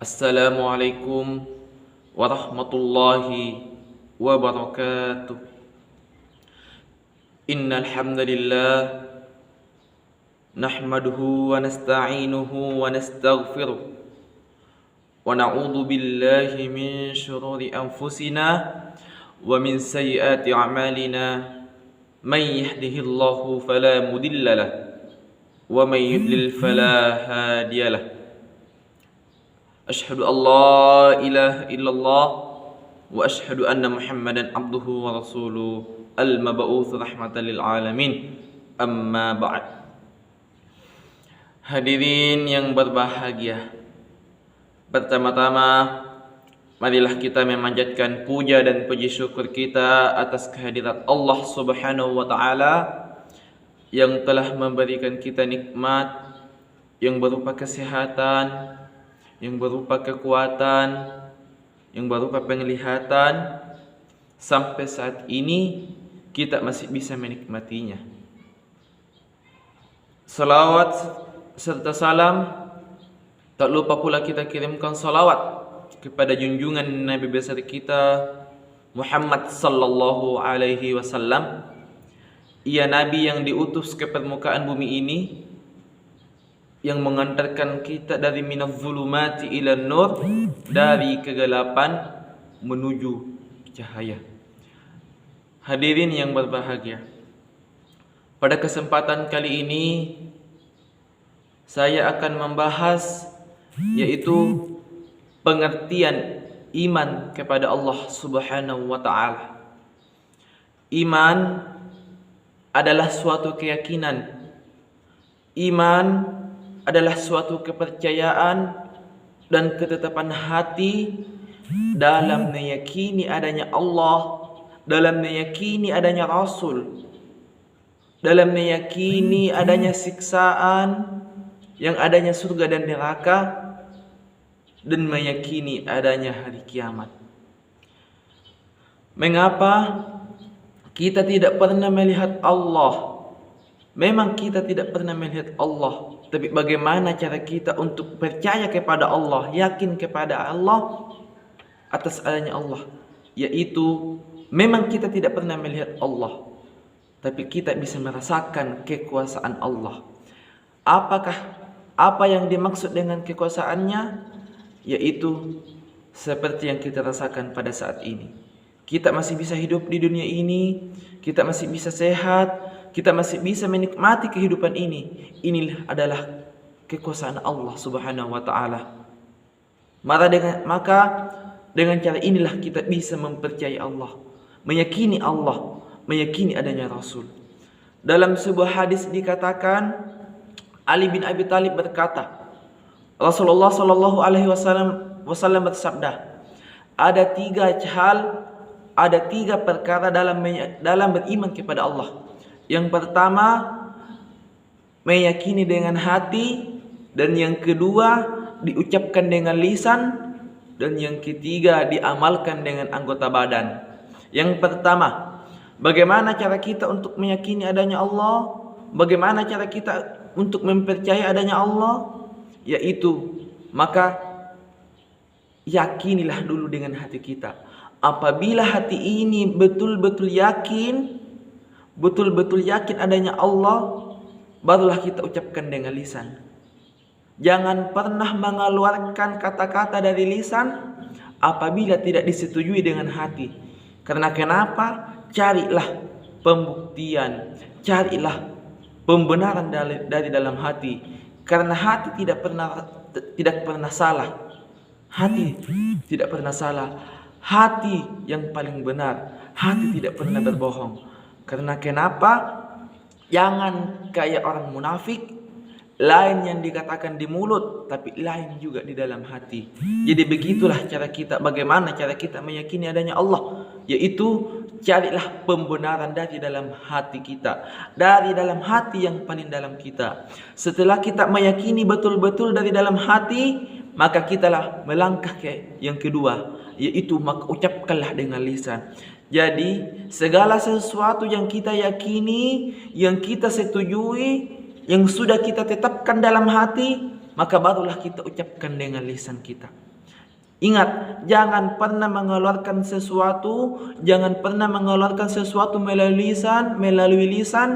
Assalamualaikum warahmatullahi wabarakatuh. Innal hamdalillah nahmaduhu wa nasta'inuhu wa nastaghfiruh wa na'udzu billahi min shururi anfusina wa min sayyiati a'malina. May yahdihillahu fala mudilla lahu wa may yudlil fala hadiyalah. Asyhadu an la ilaha illallah wa asyhadu anna Muhammadan abduhu wa rasuluh al-mab'uts rahmatan lil alamin. Amma ba'd. Hadirin yang berbahagia, pertama-tama marilah kita memanjatkan puja dan puji syukur kita atas kehadirat Allah Subhanahu wa taala yang telah memberikan kita nikmat yang berupa kesehatan, yang berupa kekuatan, yang berupa penglihatan. Sampai saat ini kita masih bisa menikmatinya. Salawat serta salam, tak lupa pula kita kirimkan salawat kepada junjungan Nabi besar kita Muhammad sallallahu alaihi wasallam. Ia Nabi yang diutus ke permukaan bumi ini, yang mengantarkan kita dari minaz zulumati ila nur, dari kegelapan menuju cahaya. Hadirin yang berbahagia, pada kesempatan kali ini saya akan membahas yaitu pengertian iman kepada Allah Subhanahu wa taala. Iman adalah suatu keyakinan. Iman adalah suatu kepercayaan dan ketetapan hati dalam meyakini adanya Allah, dalam meyakini adanya Rasul, dalam meyakini adanya siksaan, yang adanya surga dan neraka, dan meyakini adanya hari kiamat. Mengapa kita tidak pernah melihat Allah? Memang kita tidak pernah melihat Allah, tapi bagaimana cara kita untuk percaya kepada Allah, yakin kepada Allah atas adanya Allah? Yaitu memang kita tidak pernah melihat Allah, tapi kita bisa merasakan kekuasaan Allah. Apa yang dimaksud dengan kekuasaannya? Yaitu seperti yang kita rasakan pada saat ini. Kita masih bisa hidup di dunia ini, kita masih bisa sehat, kita masih bisa menikmati kehidupan ini. Inilah adalah kekuasaan Allah Subhanahu wa taala. Maka dengan cara inilah kita bisa mempercayai Allah, meyakini Allah, meyakini adanya Rasul. Dalam sebuah hadis dikatakan, Ali bin Abi Thalib berkata, Rasulullah sallallahu alaihi wasallam bersabda, ada tiga perkara dalam beriman kepada Allah. Yang pertama, meyakini dengan hati, dan yang kedua diucapkan dengan lisan, dan yang ketiga diamalkan dengan anggota badan. Yang pertama, bagaimana cara kita untuk meyakini adanya Allah? Bagaimana cara kita untuk mempercayai adanya Allah? Yaitu, maka yakinilah dulu dengan hati kita. Apabila hati ini betul-betul yakin adanya Allah, barulah kita ucapkan dengan lisan. Jangan pernah mengeluarkan kata-kata dari lisan apabila tidak disetujui dengan hati. Karena kenapa? Carilah pembuktian, carilah pembenaran dari dalam hati. Karena hati tidak pernah salah. Hati tidak pernah salah. Hati yang paling benar. Hati tidak pernah berbohong. Karena kenapa? Jangan kayak orang munafik, lain yang dikatakan di mulut, tapi lain juga di dalam hati. Jadi begitulah bagaimana cara kita meyakini adanya Allah, yaitu carilah pembenaran dari dalam hati kita, dari dalam hati yang paling dalam kita. Setelah kita meyakini betul-betul dari dalam hati, maka kitalah melangkah ke yang kedua, yaitu maka ucapkanlah dengan lisan. Jadi segala sesuatu yang kita yakini, yang kita setujui, yang sudah kita tetapkan dalam hati, maka barulah kita ucapkan dengan lisan kita. Ingat, jangan pernah mengeluarkan sesuatu, melalui lisan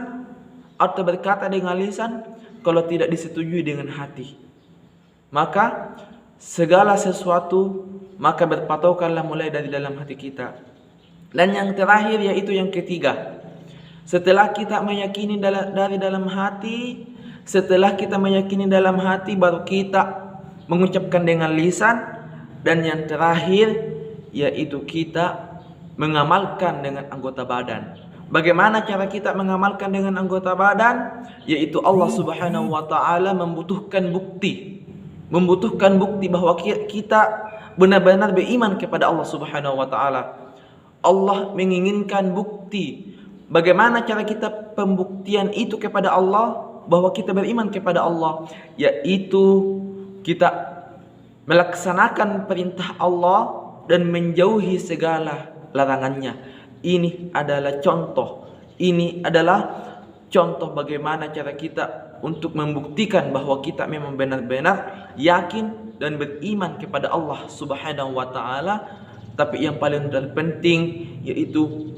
atau berkata dengan lisan kalau tidak disetujui dengan hati. Maka segala sesuatu maka berpatokanlah mulai dari dalam hati kita. Dan yang terakhir yaitu yang ketiga. Setelah kita meyakini dari dalam hati, baru kita mengucapkan dengan lisan. Dan yang terakhir yaitu kita mengamalkan dengan anggota badan. Bagaimana cara kita mengamalkan dengan anggota badan? Yaitu Allah Subhanahu wa taala membutuhkan bukti bahwa kita benar-benar beriman kepada Allah Subhanahu wa taala. Allah menginginkan bukti. Bagaimana cara kita pembuktian itu kepada Allah bahwa kita beriman kepada Allah? Yaitu kita melaksanakan perintah Allah dan menjauhi segala larangannya. Ini adalah contoh bagaimana cara kita untuk membuktikan bahwa kita memang benar-benar yakin dan beriman kepada Allah Subhanahu wa taala. Tapi yang paling terpenting yaitu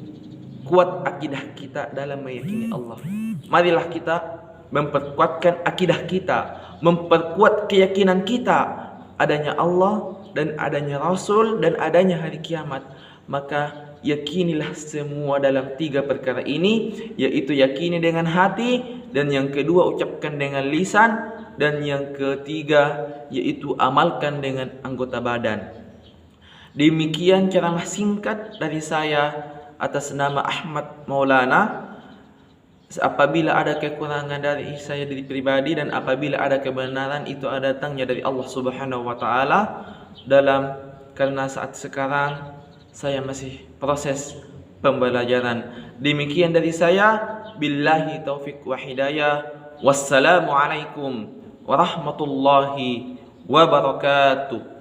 kuat akidah kita dalam meyakini Allah. Marilah kita memperkuatkan akidah kita, memperkuat keyakinan kita adanya Allah dan adanya Rasul dan adanya hari kiamat. Maka yakinilah semua dalam 3 perkara ini, yaitu yakini dengan hati, dan yang kedua ucapkan dengan lisan, dan yang ketiga yaitu amalkan dengan anggota badan. Demikian ceramah singkat dari saya atas nama Ahmad Maulana. Apabila ada kekurangan dari saya pribadi dan apabila ada kebenaran, itu datangnya dari Allah Subhanahu wa taala. Karena saat sekarang saya masih proses pembelajaran. Demikian dari saya, billahi taufik wa hidayah. Wassalamualaikum warahmatullahi wabarakatuh.